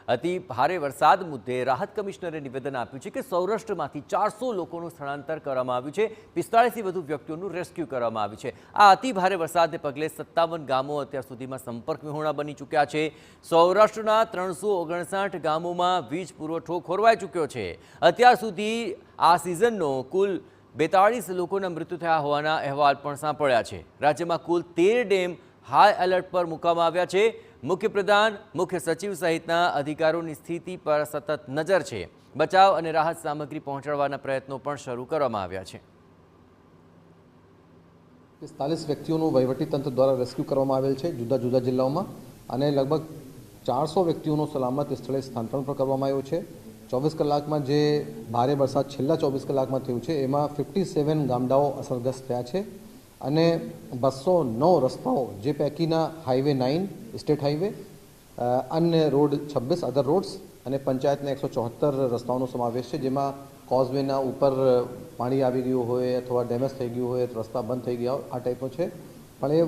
અતિ ભારે વરસાદ મુદ્દે રાહત કમિશનરે નિવેદન આપ્યું છે કે સૌરાષ્ટ્રમાંથી 400 લોકોનું સ્થળાંતર કરવામાં આવ્યું છે, 45થી વધુ વ્યક્તિઓનું રેસ્ક્યુ કરવામાં આવ્યું છે। આ અતિ ભારે વરસાદને પગલે 57 ગામો અત્યાર સુધીમાં સંપર્ક વિહોણા બની ચૂક્યા છે। સૌરાષ્ટ્રના 359 ગામોમાં વીજ પુરવઠો ખોરવાઈ ચૂક્યો છે। અત્યાર સુધી આ સિઝનનો કુલ 42 લોકોના મૃત્યુ થયા હોવાના અહેવાલ પણ સાંપડ્યા છે। રાજ્યમાં કુલ 13 ડેમ હાઈ એલર્ટ પર મૂકવામાં આવ્યા છે। મુખ્યપ્રધાન, મુખ્ય સચિવ સહિતના અધિકારીઓની સ્થિતિ પર સતત નજર છે। બચાવ અને રાહત સામગ્રી પહોંચાડવાના પ્રયત્નો પણ શરૂ કરવામાં આવ્યા છે। 45 વ્યક્તિઓનું વહીવટીતંત્ર દ્વારા રેસ્ક્યુ કરવામાં આવેલ છે જુદા જુદા જિલ્લાઓમાં, અને લગભગ 400 વ્યક્તિઓનું સલામત સ્થળે સ્થાનાંતરણ પણ કરવામાં આવ્યું છે। 24 કલાકમાં જે ભારે વરસાદ છેલ્લા 24 કલાકમાં થયું છે એમાં 57 ગામડાઓ અસરગ્રસ્ત થયા છે, અને 209 રસ્તાઓ, જે પૈકીના હાઈવે 9 સ્ટેટ હાઈવે, અન્ય રોડ 26 અધર રોડ્સ અને પંચાયતના 174 રસ્તાઓનો સમાવેશ છે, જેમાં કોઝવેના ઉપર પાણી આવી ગયું હોય અથવા ડેમેજ થઈ ગયું હોય, રસ્તા બંધ થઈ ગયા હોય, આ ટાઈપનો છે। પણ એ